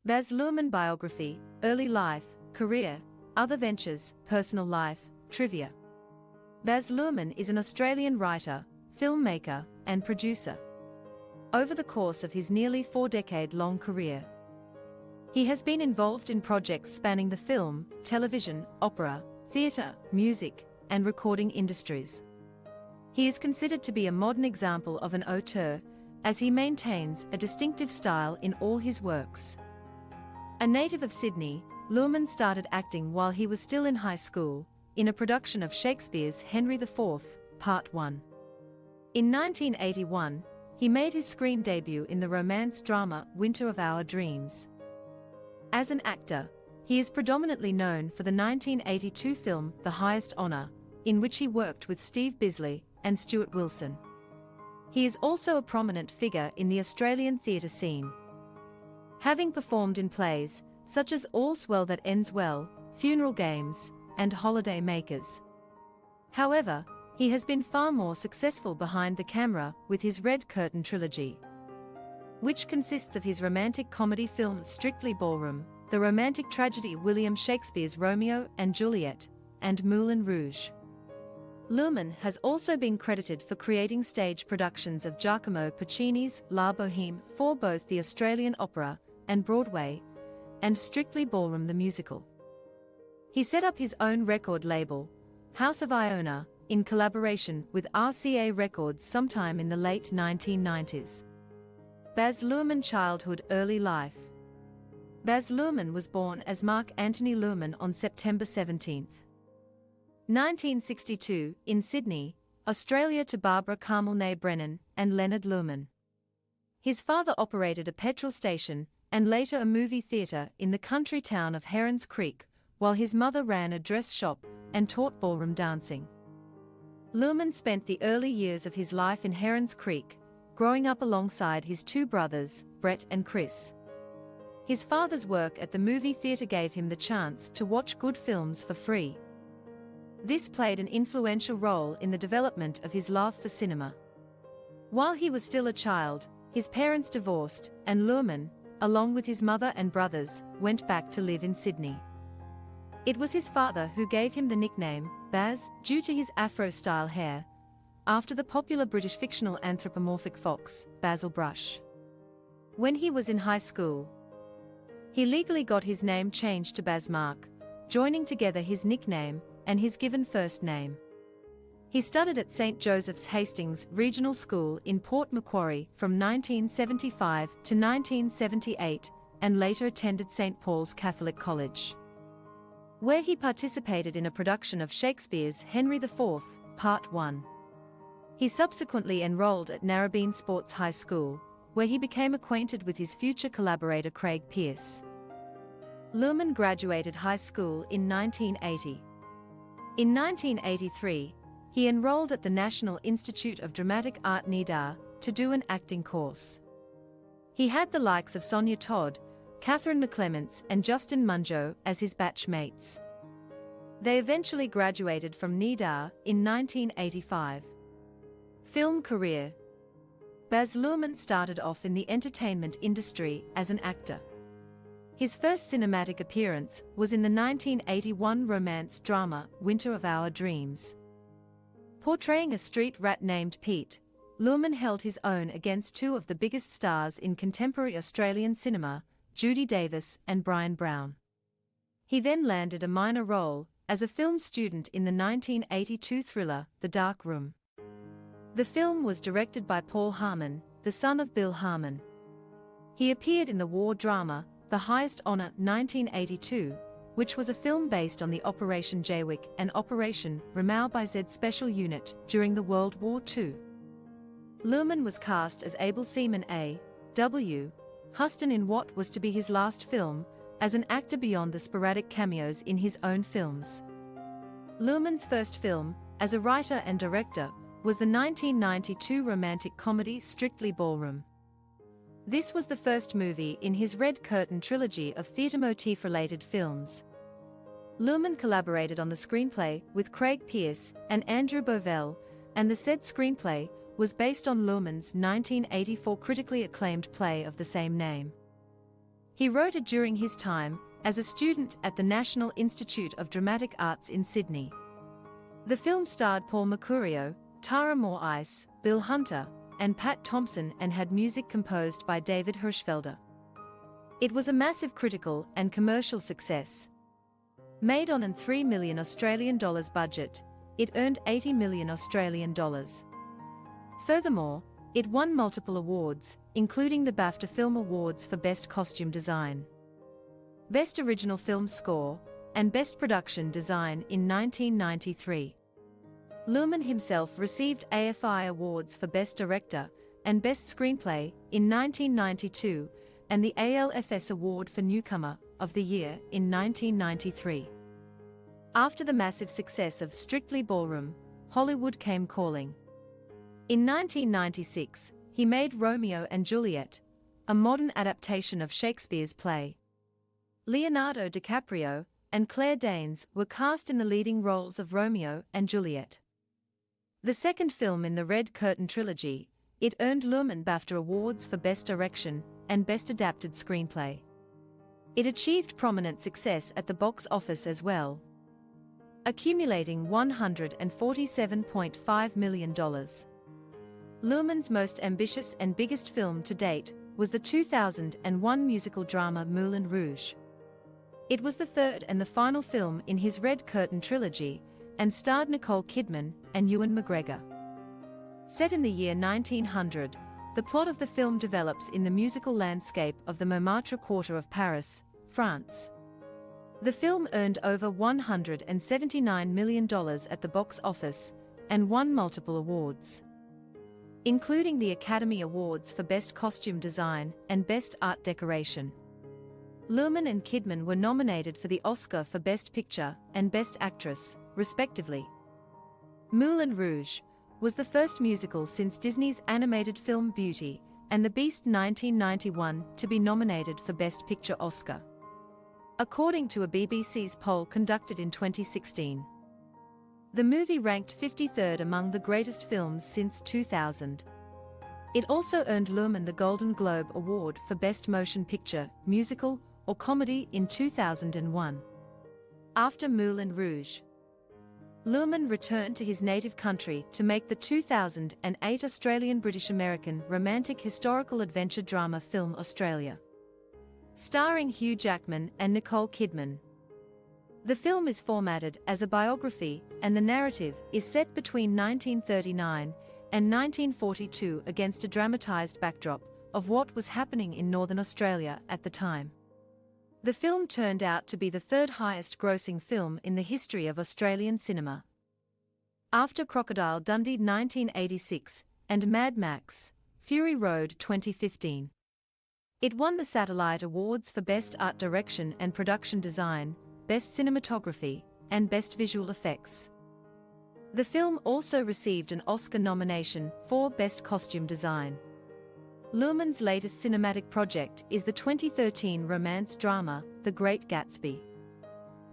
Baz Luhrmann Biography, Early Life, Career, Other Ventures, Personal Life, Trivia. Baz Luhrmann is an Australian writer, filmmaker, and producer. Over the course of his nearly 4-decade-long career, he has been involved in projects spanning the film, television, opera, theatre, music, and recording industries. He is considered to be a modern example of an auteur, as he maintains a distinctive style in all his works. A native of Sydney, Luhrmann started acting while he was still in high school, in a production of Shakespeare's Henry IV, Part 1. In 1981, he made his screen debut in the romance drama Winter of Our Dreams. As an actor, he is predominantly known for the 1982 film The Highest Honour, in which he worked with Steve Bisley and Stuart Wilson. He is also a prominent figure in the Australian theatre scene, having performed in plays such as All's Well That Ends Well, Funeral Games, and Holiday Makers. However, he has been far more successful behind the camera with his Red Curtain trilogy, which consists of his romantic comedy film Strictly Ballroom, the romantic tragedy William Shakespeare's Romeo and Juliet, and Moulin Rouge. Luhrmann has also been credited for creating stage productions of Giacomo Puccini's La Boheme for both the Australian Opera and Broadway, and Strictly Ballroom the musical. He set up his own record label, House of Iona, in collaboration with RCA Records sometime in the late 1990s. Baz Luhrmann Childhood, Early Life. Baz Luhrmann was born as Mark Anthony Luhrmann on September 17, 1962, in Sydney, Australia, to Barbara Carmel Brennan and Leonard Luhrmann. His father operated a petrol station and later a movie theatre in the country town of Herons Creek, while his mother ran a dress shop and taught ballroom dancing. Luhrmann spent the early years of his life in Herons Creek, growing up alongside his two brothers, Brett and Chris. His father's work at the movie theatre gave him the chance to watch good films for free. This played an influential role in the development of his love for cinema. While he was still a child, his parents divorced, and Luhrmann, along with his mother and brothers, went back to live in Sydney. It was his father who gave him the nickname Baz, due to his afro-style hair, after the popular British fictional anthropomorphic fox, Basil Brush. When he was in high school, he legally got his name changed to Baz Mark, joining together his nickname and his given first name. He studied at St. Joseph's Hastings Regional School in Port Macquarie from 1975 to 1978, and later attended St. Paul's Catholic College, where he participated in a production of Shakespeare's Henry IV, Part 1. He subsequently enrolled at Narrabeen Sports High School, where he became acquainted with his future collaborator Craig Pearce. Luhrmann graduated high school in 1980. In 1983, he enrolled at the National Institute of Dramatic Art NIDA to do an acting course. He had the likes of Sonia Todd, Catherine McClements and Justin Munjo as his batch mates. They eventually graduated from NIDA in 1985. Film career. Baz Luhrmann started off in the entertainment industry as an actor. His first cinematic appearance was in the 1981 romance drama Winter of Our Dreams. Portraying a street rat named Pete, Luhrmann held his own against two of the biggest stars in contemporary Australian cinema, Judy Davis and Brian Brown. He then landed a minor role as a film student in the 1982 thriller The Dark Room. The film was directed by Paul Harmon, the son of Bill Harmon. He appeared in the war drama The Highest Honour 1982, which was a film based on the Operation Jaywick and Operation Ramau by Z Special Unit during the World War II. Luhrmann was cast as able seaman A.W. Huston in what was to be his last film, as an actor beyond the sporadic cameos in his own films. Luhrmann's first film, as a writer and director, was the 1992 romantic comedy Strictly Ballroom. This was the first movie in his Red Curtain trilogy of theatre motif-related films. Luhrmann collaborated on the screenplay with Craig Pearce and Andrew Bovell, and the said screenplay was based on Luhrmann's 1984 critically acclaimed play of the same name. He wrote it during his time as a student at the National Institute of Dramatic Arts in Sydney. The film starred Paul Mercurio, Tara Moore-Ice, Bill Hunter, and Pat Thompson and had music composed by David Hirschfelder. It was a massive critical and commercial success. Made on an $3 million Australian dollars budget, it earned $80 million Australian dollars. Furthermore, it won multiple awards, including the BAFTA Film Awards for Best Costume Design, Best Original Film Score, and Best Production Design in 1993. Luhrmann himself received AFI Awards for Best Director and Best Screenplay in 1992, and the ALFS Award for Newcomer of the Year in 1993. After the massive success of Strictly Ballroom, Hollywood came calling. In 1996, he made Romeo and Juliet, a modern adaptation of Shakespeare's play. Leonardo DiCaprio and Claire Danes were cast in the leading roles of Romeo and Juliet. The second film in the Red Curtain trilogy, it earned Luhrmann BAFTA Awards for Best Direction and Best Adapted Screenplay. It achieved prominent success at the box office as well, accumulating $147.5 million. Luhrmann's most ambitious and biggest film to date was the 2001 musical drama Moulin Rouge. It was the third and the final film in his Red Curtain trilogy, and starred Nicole Kidman and Ewan McGregor. Set in the year 1900, the plot of the film develops in the musical landscape of the Montmartre quarter of Paris, France. The film earned over $179 million at the box office and won multiple awards, including the Academy Awards for Best Costume Design and Best Art Decoration. Luhrmann and Kidman were nominated for the Oscar for Best Picture and Best Actress, respectively. Moulin Rouge was the first musical since Disney's animated film Beauty and the Beast 1991 to be nominated for Best Picture Oscar, according to a BBC's poll conducted in 2016. The movie ranked 53rd among the greatest films since 2000. It also earned Luhrmann the Golden Globe Award for Best Motion Picture, Musical, or Comedy in 2001. After Moulin Rouge, Luhrmann returned to his native country to make the 2008 Australian-British-American romantic historical adventure drama film Australia, starring Hugh Jackman and Nicole Kidman. The film is formatted as a biography, and the narrative is set between 1939 and 1942 against a dramatised backdrop of what was happening in Northern Australia at the time. The film turned out to be the third highest-grossing film in the history of Australian cinema, after Crocodile Dundee 1986 and Mad Max: Fury Road 2015. It won the Satellite Awards for Best Art Direction and Production Design, Best Cinematography, and Best Visual Effects. The film also received an Oscar nomination for Best Costume Design. Luhrmann's latest cinematic project is the 2013 romance drama, The Great Gatsby,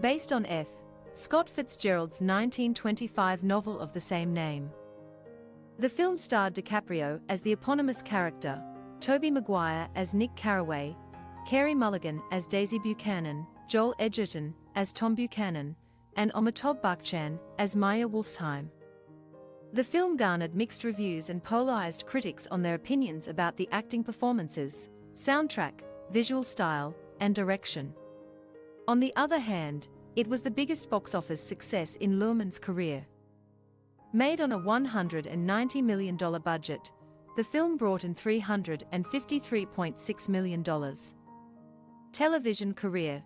based on F. Scott Fitzgerald's 1925 novel of the same name. The film starred DiCaprio as the eponymous character, Tobey Maguire as Nick Carraway, Carey Mulligan as Daisy Buchanan, Joel Edgerton as Tom Buchanan, and Amitabh Bachchan as Maya Wolfsheim. The film garnered mixed reviews and polarized critics on their opinions about the acting performances, soundtrack, visual style, and direction. On the other hand, it was the biggest box office success in Luhrmann's career. Made on a $190 million budget, the film brought in $353.6 million. Television career.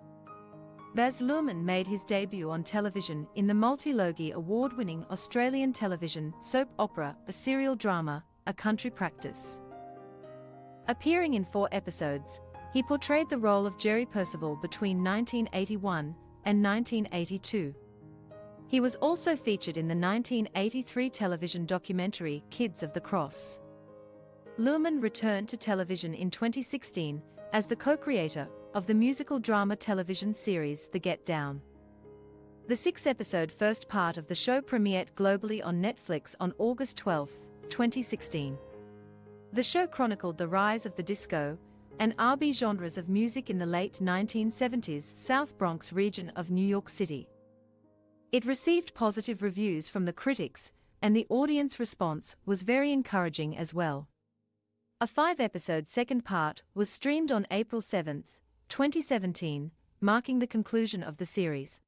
Baz Luhrmann made his debut on television in the multi-Logie award-winning Australian television soap opera, a serial drama, A Country Practice. Appearing in 4 episodes, he portrayed the role of Jerry Percival between 1981 and 1982. He was also featured in the 1983 television documentary Kids of the Cross. Luhrmann returned to television in 2016 as the co-creator of the musical drama television series The Get Down. The 6-episode first part of the show premiered globally on Netflix on August 12, 2016. The show chronicled the rise of the disco, and R&B genres of music in the late 1970s South Bronx region of New York City. It received positive reviews from the critics, and the audience response was very encouraging as well. A 5-episode second part was streamed on April 7, 2017, marking the conclusion of the series.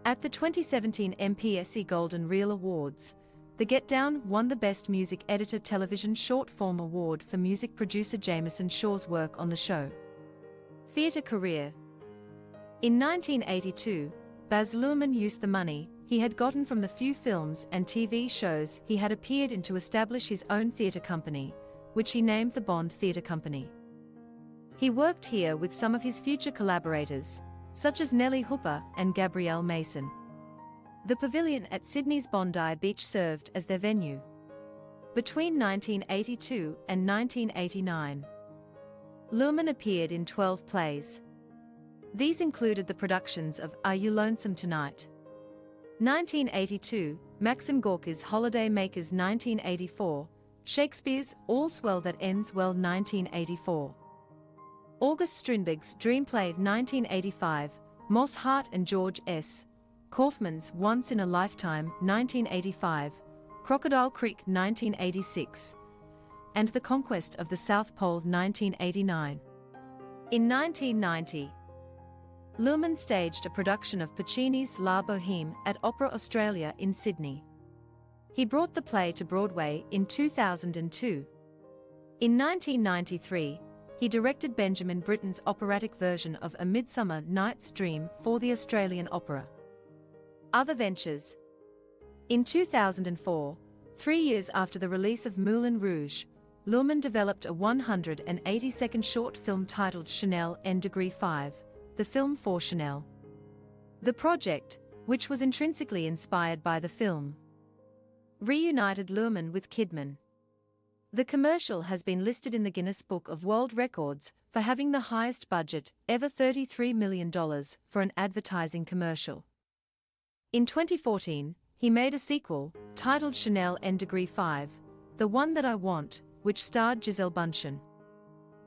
At the 2017 MPSE Golden Reel Awards, The Get Down won the Best Music Editor Television Short Form Award for music producer Jameson Shaw's work on the show. Theatre career. In 1982, Baz Luhrmann used the money he had gotten from the few films and TV shows he had appeared in to establish his own theatre company, which he named the Bond Theatre Company. He worked here with some of his future collaborators, such as Nellie Hooper and Gabrielle Mason. The pavilion at Sydney's Bondi Beach served as their venue. Between 1982 and 1989, Luhrmann appeared in 12 plays. These included the productions of Are You Lonesome Tonight? 1982, Maxim Gorky's Holiday Makers 1984, Shakespeare's All's Well That Ends Well 1984. August Strindberg's Dreamplay 1985, Moss Hart and George S. Kaufman's Once in a Lifetime 1985, Crocodile Creek 1986, and The Conquest of the South Pole 1989. In 1990, Luhrmann staged a production of Puccini's La Boheme at Opera Australia in Sydney. He brought the play to Broadway in 2002. In 1993, he directed Benjamin Britten's operatic version of A Midsummer Night's Dream for the Australian Opera. Other ventures. In 2004, 3 years after the release of Moulin Rouge, Luhrmann developed a 180-second short film titled Chanel N Degree 5, the film for Chanel. The project, which was intrinsically inspired by the film, reunited Luhrmann with Kidman. The commercial has been listed in the Guinness Book of World Records for having the highest budget ever, $33 million, for an advertising commercial. In 2014, he made a sequel, titled Chanel N Degree 5, The One That I Want, which starred Gisele Bündchen.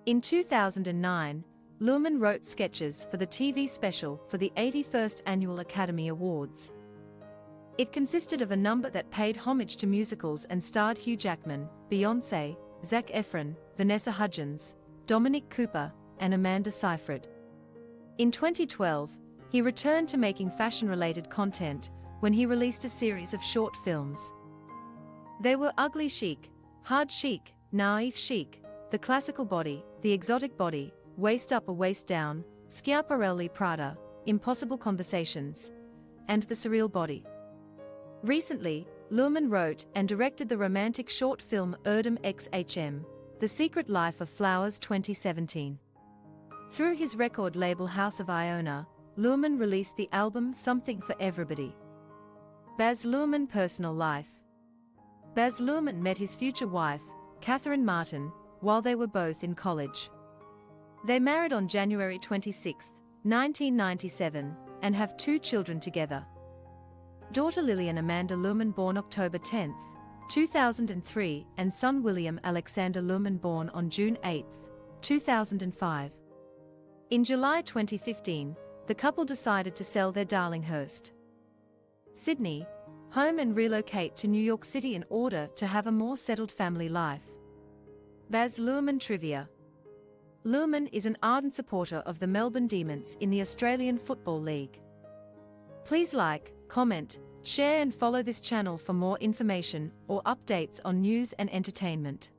In 2009, Luhrmann wrote sketches for the TV special for the 81st Annual Academy Awards. It consisted of a number that paid homage to musicals and starred Hugh Jackman, Beyoncé, Zac Efron, Vanessa Hudgens, Dominic Cooper, and Amanda Seyfried. In 2012, he returned to making fashion-related content when he released a series of short films. They were Ugly Chic, Hard Chic, Naive Chic, The Classical Body, The Exotic Body, Waist Up or Waist Down, Schiaparelli Prada, Impossible Conversations, and The Surreal Body. Recently, Luhrmann wrote and directed the romantic short film Erdem XHM, The Secret Life of Flowers 2017. Through his record label House of Iona, Luhrmann released the album Something for Everybody. Baz Luhrmann personal life. Baz Luhrmann met his future wife, Catherine Martin, while they were both in college. They married on January 26, 1997, and have 2 children together. Daughter Lillian Amanda Luhrmann, born October 10, 2003, and son William Alexander Luhrmann, born on June 8, 2005. In July 2015, the couple decided to sell their Darlinghurst, Sydney, home and relocate to New York City in order to have a more settled family life. Baz Luhrmann trivia. Luhrmann is an ardent supporter of the Melbourne Demons in the Australian Football League. Please like, comment, share and follow this channel for more information or updates on news and entertainment.